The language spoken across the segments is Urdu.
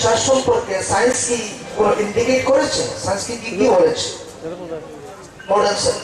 বিশ্বাস সম্পর্কে সায়েন্স কি কোনো ইন্ডিকেট করেছে? সায়েন্স কি বলেছে? মডার্ন সায়েন্স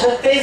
36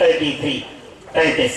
33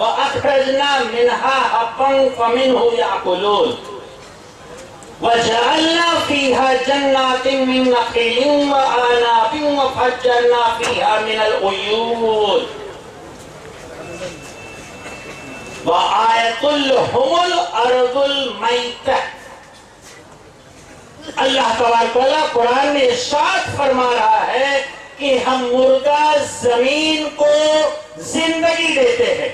وَأَخْرَجْنَا مِنْهَا حَبًّا فَمِنْهُ يَأْكُلُونَ وَجَعَلْنَا فِيهَا جَنَّاتٍ مِّن نَخِيلٍ وَأَعْنَابٍ وَفَجَّرْنَا فِيهَا مِنَ الْعُيُونِ وَآيَةٌ لَهُمُ الْأَرْضُ الْمَيْتَةُ۔ اللہ تبارک و تعالیٰ قرآن میں ارشاد فرما رہا ہے کہ ہم مردہ زمین کو زندگی دیتے ہیں۔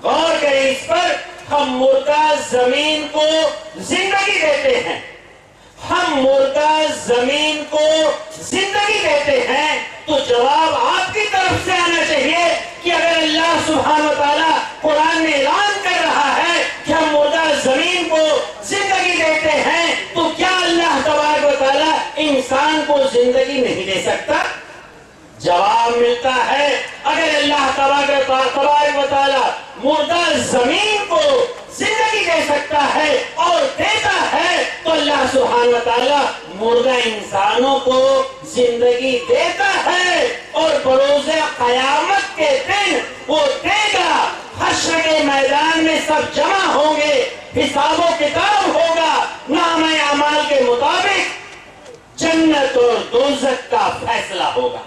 غور کریں اس پر، ہم مردہ زمین کو زندگی دیتے ہیں، ہم مردہ زمین کو زندگی دیتے ہیں۔ تو جواب آپ کی طرف سے آنا چاہیے کہ اگر اللہ سبحانہ وتعالی قرآن میں اعلان کر رہا ہے کہ ہم مردہ زمین کو زندگی دیتے ہیں، تو کیا اللہ تبارک و تعالی انسان کو زندگی نہیں دے سکتا؟ جواب ملتا ہے، اگر اللہ تبارک و تعالی مردہ زمین کو زندگی دے سکتا ہے اور دیتا ہے، تو اللہ سبحانہ و تعالی مردہ انسانوں کو زندگی دیتا ہے اور بروز قیامت کے دن وہ دے گا۔ حشر کے میدان میں سب جمع ہوں گے، حساب و کتاب ہوگا، نامہ اعمال کے مطابق جنت اور دوزخ کا فیصلہ ہوگا۔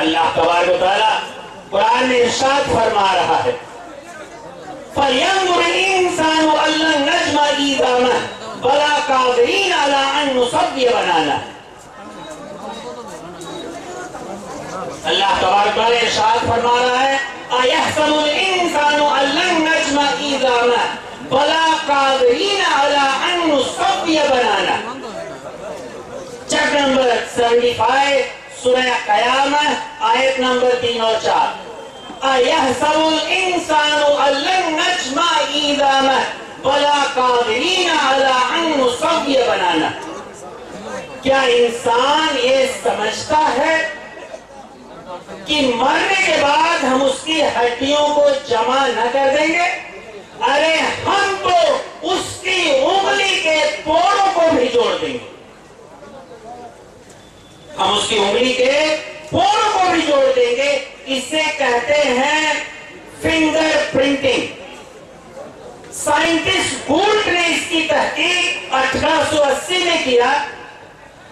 اللہ تبارک و تعالی قرآن میں ارشاد فرما رہا ہے، فَلْيَنظُرِ الْإِنسَانُ أَن لَّن نَّجْمَعَ عِظَامَهُ بَلَىٰ قَادِرِينَ عَلَىٰ أَن نُّصَوِّيَ بَنَانَهُ۔ اللہ تبارک و تعالی ارشاد فرما رہا ہے، أَيَحْسَبُ الْإِنسَانُ أَن لَّن نَّجْمَعَ عِظَامَهُ بَلَىٰ قَادِرِينَ عَلَىٰ أَن نُّصَوِّيَ بَنَانَهُ۔ چیپٹر نمبر 75 سورہ قیامہ آیت نمبر 3 اور 4۔ أَيَحْسَبُ الْإِنسَانُ أَن لَّن نَّجْمَعَ عِظَامَهُ بَلَىٰ قَادِرِينَ عَلَىٰ أَن نُّصَوِّيَ بَنَانَهُ۔ کیا انسان یہ سمجھتا ہے کہ مرنے کے بعد ہم اس کی ہڈیوں کو جمع نہ کر دیں گے؟ ارے ہم تو اس کی انگلی کے پوروں کو بھی جوڑ دیں گے، ہم اس کی انگلی کے پوروں کو بھی جوڑ دیں گے۔ اسے کہتے ہیں فنگر پرنٹنگ۔ سائنٹسٹ گولٹ نے اس کی تحقیق 1880 میں کیا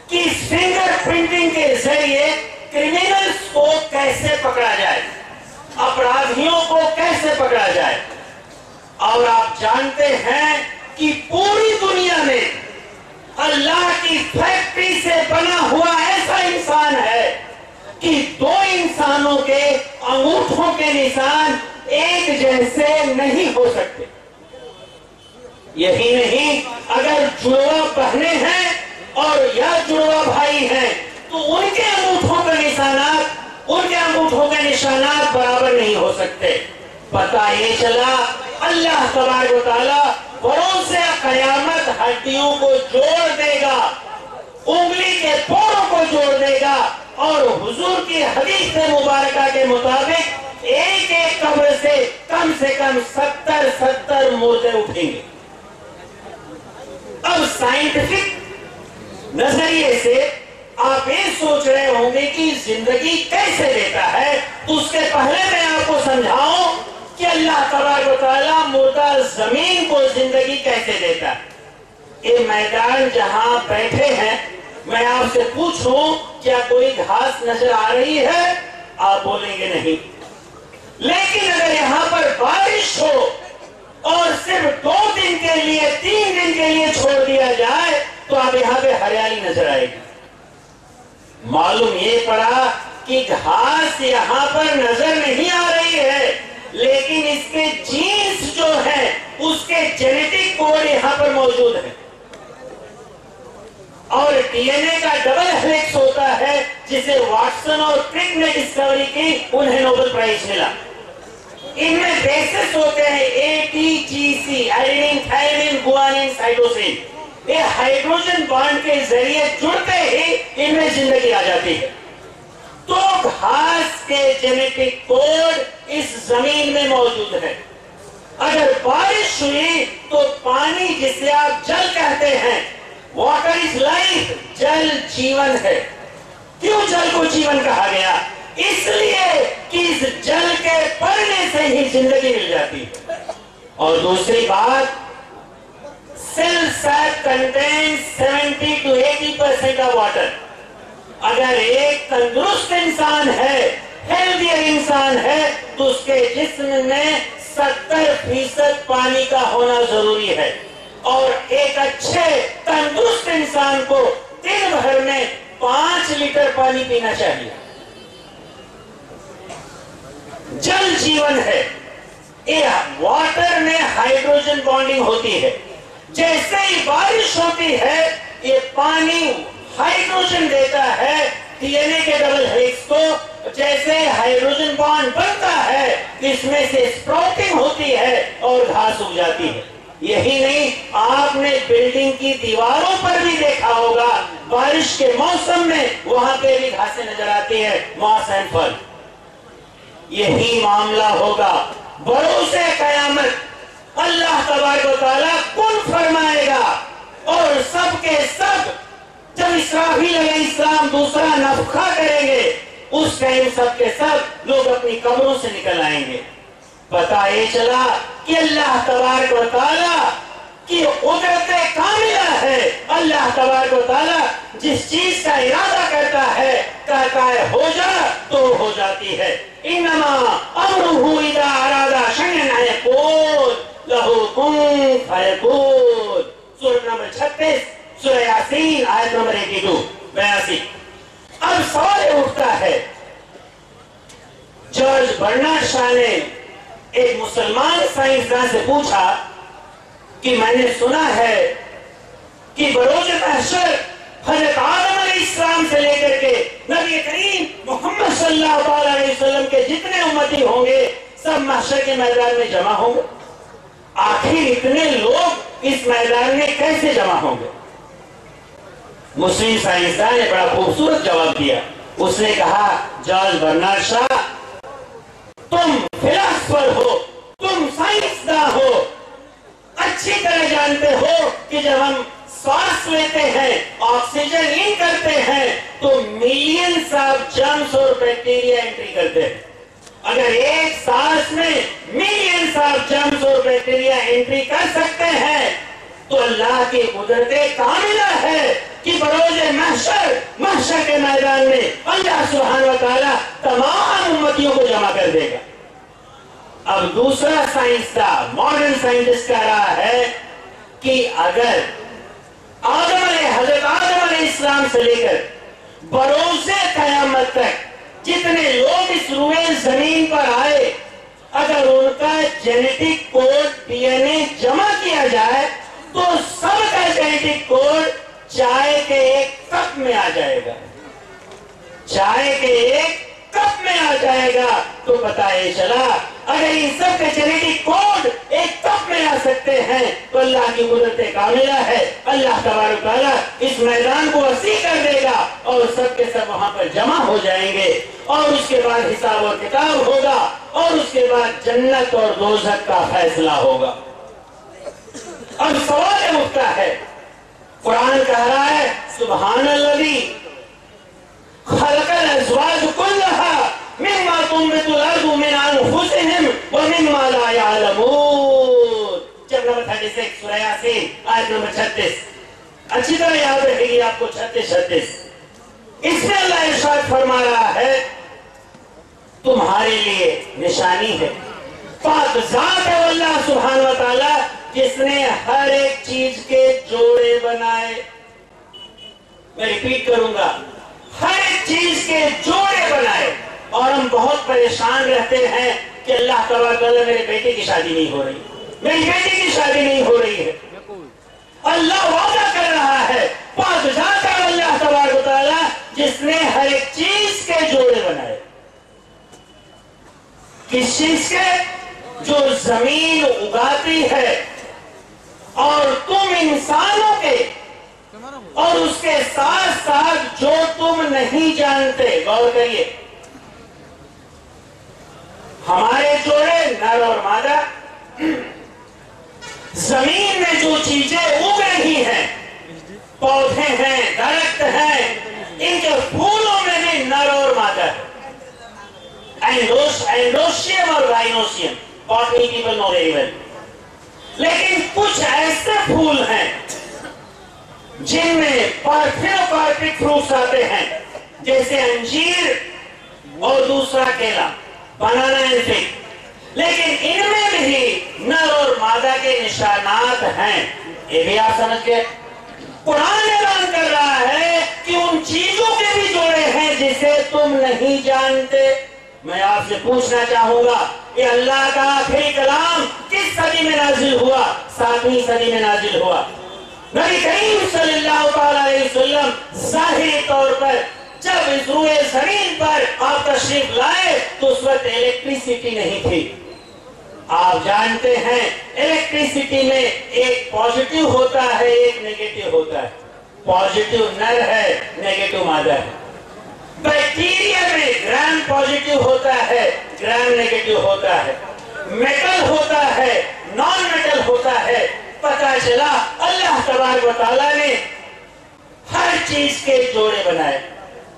کہ اس فنگر پرنٹنگ کے ذریعے کرمینلز کو کیسے پکڑا جائے، اپرادھیوں کو کیسے پکڑا جائے۔ اور آپ جانتے ہیں کہ پوری دنیا میں اللہ کی فیکٹری سے بنا ہوا ایسا انسان ہے کہ دو انسانوں کے انگوٹھوں کے نشان ایک جیسے نہیں ہو سکتے۔ یہی نہیں، اگر جڑواں بہنیں ہیں اور یا جڑواں بھائی ہیں تو ان کے انگوٹھوں کے نشانات برابر نہیں ہو سکتے۔ پتہ یہ چلا اللہ تبارک و تعالی بروز قیامت ہڈیوں کو جوڑ دے گا، انگلی کے پوروں کو جوڑ دے گا، اور حضور کی حدیث مبارکہ کے مطابق ایک ایک قبر سے کم 70 مردے اٹھیں گے۔ اب سائنٹیفک نظریے سے آپ یہ سوچ رہے ہوں گے کہ زندگی کیسے دیتا ہے، تو اس کے پہلے میں آپ کو سمجھاؤں کہ اللہ تبارک و تعالیٰ مردہ زمین کو زندگی کیسے دیتا ہے۔ یہ میدان جہاں بیٹھے ہیں، میں آپ سے پوچھوں کیا کوئی گھاس نظر آ رہی ہے؟ آپ بولیں گے نہیں۔ لیکن اگر یہاں پر بارش ہو اور صرف 2 دن کے لیے 3 دن کے لیے چھوڑ دیا جائے تو آپ یہاں پہ ہریالی نظر آئے گی۔ معلوم یہ پڑا کہ گھاس یہاں پر نظر نہیں آ رہی ہے، لیکن اس کے جینس جو ہے ایک جینیٹک کوڈ یہاں پر موجود ہے اور ڈی این اے کا ڈبل ہیلکس ہوتا ہے جسے واٹسن اور کرک نے ڈسکوری کی, انہیں نوبل پرائز ملا. ان میں بیسس ہوتے ہیں ATGC, ایڈینین تھائمین گوانین سائٹوسین. یہ ہائیڈروجن بانڈ کے ذریعے جڑتے ہی ان میں زندگی آ جاتی ہے. تو گھاس کے جینیٹک کوڈ اس زمین میں موجود ہے. اگر بارش ہوئی تو پانی جسے آپ جل کہتے ہیں, water is life, Jal Jeevan ہے. کیوں جل کو جیون کہا گیا؟ اس لیے کہ اس جل کے پڑنے سے ہی زندگی مل جاتی ہے. اور دوسری بات, cell sap contains 70 to 80% of water. اگر ایک تندرست انسان ہے, ہیلدیئر انسان ہے, تو اس کے جسم میں 70% پانی کا ہونا ضروری ہے. اور ایک اچھے تندرست انسان کو دن بھر میں 5 لیٹر پانی پینا چاہیے. جل جیون ہے. واٹر میں ہائیڈروجن بانڈنگ ہوتی ہے. جیسے ہی بارش ہوتی ہے یہ پانی ہائیڈروجن دیتا ہے ڈی این اے کے ڈبل ہیلکس کو. جیسے ہائیڈروجن بانڈ بنتا ہے اس میں سے اسپراؤٹنگ ہوتی ہے اور گھاس اگ جاتی ہے. یہی نہیں, آپ نے بلڈنگ کی دیواروں پر بھی دیکھا ہوگا بارش کے موسم میں وہاں پہ بھی گھاسیں نظر آتی ہے, ماس اینڈ فل. یہی معاملہ ہوگا بروز قیامت. اللہ تبارک و تعالیٰ کن فرمائے گا اور سب کے سب جب اسرافیل علیہ السلام دوسرا نفخہ کریں گے اس ٹائم سب کے سب لوگ اپنی قبروں سے نکل آئیں گے. پتہ یہ چلا کہ اللہ تبارک و تعالیٰ کی قدرت کاملہ ہے. اللہ تبارک و تعالیٰ جس چیز کا ارادہ کرتا ہے کہتا ہے ہو جا تو ہو جاتی ہے. انما امرہ اذا اراد شیئا ان یقول لہ کن فیکون. سورہ نمبر 36 سورہ یاسین آیت نمبر 82. اب سوال اٹھتا ہے, جارج برنارڈ شاہ نے ایک مسلمان سائنسدان سے پوچھا کہ میں نے سنا ہے کہ بروز محشر حضرت آدم علیہ السلام سے لے کر کے نبی کریم محمد صلی اللہ علیہ وسلم کے جتنے امتی ہوں گے سب محشر کے میدان میں جمع ہوں گے. آخر اتنے لوگ اس میدان میں کیسے جمع ہوں گے؟ مسلم سائنسدان نے بڑا خوبصورت جواب دیا. اس نے کہا, جارج برنارڈ شاہ تم فلاسفر ہو, تم سائنسداں ہو, اچھی طرح جانتے ہو کہ جب ہم سانس لیتے ہیں آکسیجن ان کرتے ہیں تو ملینز آف جرمز اور بیکٹیریا انٹری کرتے ہیں. اگر ایک سانس میں ملینز آف جرمز اور بیکٹیریا انٹری کر سکتے ہیں تو اللہ کی قدرت کاملہ ہے کہ بروز محشر کے میدان میں اللہ سبحانہ و تعالیٰ تمام امتیوں کو جمع کر دے گا. اب دوسرا سائنسدان ماڈرن سائنٹسٹ کہہ رہا ہے کہ اگر حضرت آدم علیہ السلام سے لے کر بروز قیامت تک جتنے لوگ اس روئے زمین پر آئے اگر ان کا جینیٹک کوڈ ڈی این اے جمع کیا جائے تو سب کا جینیٹک کوڈ چائے کے ایک کپ میں آ جائے گا. چائے کے ایک کپ میں آ جائے گا. تو پتہ یہ چلا اگر ان سب کے جینیٹک کوڈ ایک کپ میں آ سکتے ہیں تو اللہ کی قدرت کاملہ ہے. اللہ تبارک و تعالیٰ اس میدان کو وسیع کر دے گا اور سب کے سب وہاں پر جمع ہو جائیں گے اور اس کے بعد حساب اور کتاب ہوگا اور اس کے بعد جنت اور دوزخ کا فیصلہ ہوگا. اب سوال اٹھتا ہے, قرآن کہہ رہا ہے سبحان الذی خلق الازواج كلها مما تنبت الارض من انفسهم ومما لا يعلمون. چیپٹر نمبر 36 سورہ یاسین آیت نمبر 36. اچھی طرح یاد رہے گی آپ کو 36. اس میں اللہ ارشاد فرما رہا ہے تمہارے لیے نشانی ہے, پاک ذات ہے اللہ سبحانہ و تعالی جس نے ہر ایک چیز کے جوڑے بنائے. میں ریپیٹ کروں گا, ہر ایک چیز کے جوڑے بنائے. اور ہم بہت پریشان رہتے ہیں کہ اللہ تبارک و تعالیٰ میرے بیٹے کی شادی نہیں ہو رہی, میری بیٹی کی شادی نہیں ہو رہی ہے. اللہ وعدہ کر رہا ہے، پاک ذات ہے اللہ تبارک و تعالیٰ جس نے ہر ایک چیز کے جوڑے بنائے. کس چیز کے؟ جو زمین اگاتی ہے اور تم انسانوں کے، اور اس کے ساتھ ساتھ جو تم نہیں جانتے. غور کریے، ہمارے جوڑے نر اور مادہ، زمین میں جو چیزیں اگ رہی ہیں، پودے ہیں، درخت ہیں، ان کے پھولوں میں بھی نر اور مادہ ہے. اینڈوشیم اور gynoecium, botany people know very well. لیکن کچھ ایسے پھول ہیں جن میں پارتھینوکارپک فروٹس آتے ہیں، جیسے انجیر اور دوسرا کیلا، بنانا اینڈ فگ. لیکن ان میں بھی نر اور مادہ کے نشانات ہیں. یہ بھی آپ سمجھ گئے. قرآن اعلان کر رہا ہے کہ ان چیزوں کے بھی جوڑے ہیں جسے تم نہیں جانتے. میں آپ سے پوچھنا چاہوں گا، یہ اللہ کا آخری کلام کس صدی میں نازل ہوا؟ 7ویں صدی میں نازل ہوا. نبی کریم صلی اللہ علیہ وسلم ظاہری طور پر جب اس روئے زمین پر آپ تشریف لائے تو اس وقت الیکٹریسٹی نہیں تھی. آپ جانتے ہیں الیکٹریسٹی میں ایک پازیٹیو ہوتا ہے، ایک نیگیٹو ہوتا ہے. پازیٹیو نر ہے، نیگیٹو مادہ ہے. بیکٹیریا میں گرام پازیٹیو ہوتا ہے، گرام نیگیٹو ہوتا ہے. میٹل ہوتا ہے، نان میٹل ہوتا ہے. پتہ چلا اللہ تبارک و تعالیٰ نے ہر چیز کے جوڑے بنائے.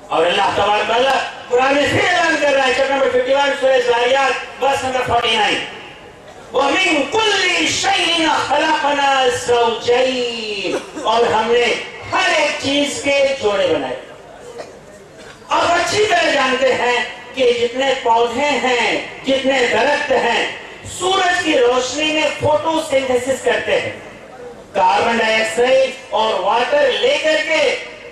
اور اللہ تبارک و تعالیٰ قرآن میں پھر اعلان کر رہا ہے، چیپٹر نمبر 51 سورہ ذاریات verse نمبر 49، وَمِن كُلِّ شَيْءٍ خَلَقْنَا زَوْجَيْنِ، اور ہم نے ہر ایک چیز کے جوڑے بنائے. آپ اچھی طرح جانتے ہیں کہ جتنے پودے ہیں، جتنے درخت ہیں، سورج کی روشنی میں فوٹو سنتھیسس کرتے ہیں. کاربن ڈائی آکسائڈ اور واٹر لے کر کے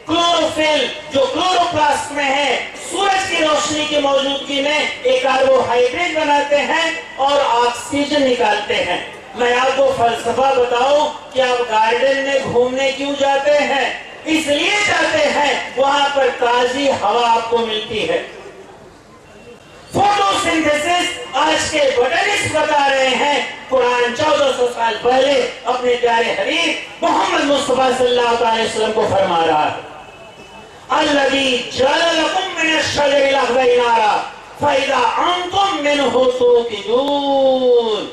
کلوروفل جو کلوروپلاسٹ میں ہے، سورج کی روشنی کی موجودگی میں ایک کاربوہائیڈریٹ بناتے ہیں اور آکسیجن نکالتے ہیں. میں آپ کو فلسفہ بتاؤں کہ آپ گارڈن میں گھومنے کیوں جاتے ہیں؟ اس لیے جاتے ہیں وہاں پر تازی ہوا آپ کو ملتی ہے. فوٹو سنتھیسس آج کے بوٹانسٹ بتا رہے ہیں، قرآن 1400 سال پہلے اپنے پیارے حبیب محمد مصطفیٰ صلی اللہ علیہ وسلم کو فرما رہا ہے، الذی جعل لکم من الشجر الاخضر نارا فاذا انتم منہ توقدون.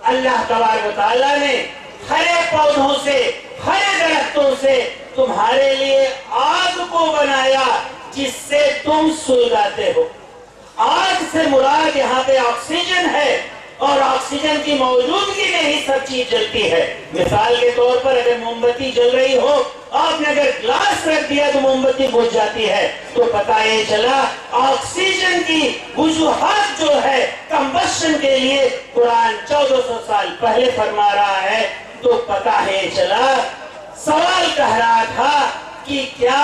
اللہ تبارک و تعالیٰ نے ہرے پودوں سے، ہرے درختوں سے تمہارے لیے آگ کو بنایا جس سے تم سلگاتے ہو. آگ سے مراد یہاں پہ آکسیجن ہے، اور آکسیجن کی موجودگی میں ہی سب چیز جلتی ہے. مثال کے طور پر اگر موم بتی جل رہی ہو، آپ نے اگر گلاس رکھ دیا تو موم بتی بجھ جاتی ہے. تو پتہ یہ چلا آکسیجن کی وجوہات جو ہے کمبشن کے لیے قرآن 1400 سال پہلے فرما رہا ہے. تو پتہ یہ چلا، سوال کہہ رہا تھا کہ کیا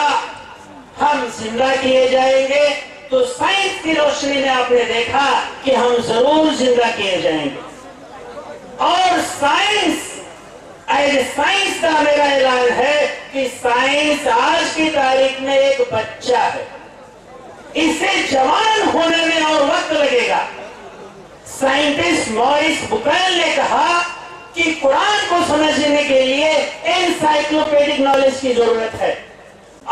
ہم زندہ کیے جائیں گے؟ تو سائنس کی روشنی میں آپ نے دیکھا کہ ہم ضرور زندہ کیے جائیں گے. اور سائنس کا میرا اعلان ہے کہ سائنس آج کی تاریخ میں ایک بچہ ہے، اسے جوان ہونے میں اور وقت لگے گا. سائنٹسٹ موریس بکیل نے کہا کہ قرآن کو سمجھنے کے لیے انسائکلوپیڈک نالج کی ضرورت ہے،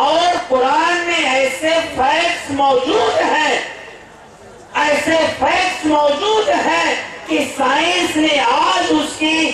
اور قرآن میں ایسے فیکٹس موجود ہیں کہ سائنس نے آج اس کی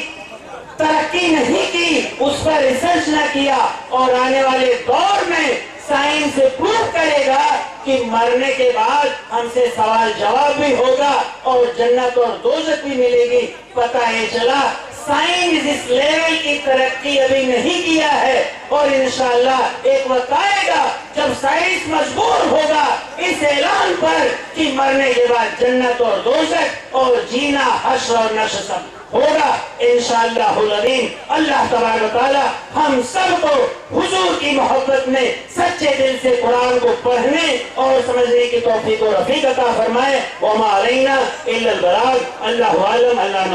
ترقی نہیں کی، اس پر ریسرچ نہ کیا، اور آنے والے دور میں سائنس پروف کرے گا کہ مرنے کے بعد ہم سے سوال جواب بھی ہوگا اور جنت اور دوزخ بھی ملے گی. پتہ یہ چلا سائنس اس لیول کی ترقی ابھی نہیں کیا ہے، اور انشاءاللہ ایک وقت آئے گا جب سائنس مجبور ہوگا اس اعلان پر کہ مرنے کے بعد جنت اور دوزخ اور جینا، حشر اور نشر سب ہوگا انشاءاللہ العظیم. اللہ تبارک و تعالی ہم سب کو حضور کی محبت میں سچے دل سے قرآن کو پڑھنے اور سمجھنے کی توفیق و رفیق عطا فرمائے. وما علینا الا البلاغ. اللہ عالم. اللہ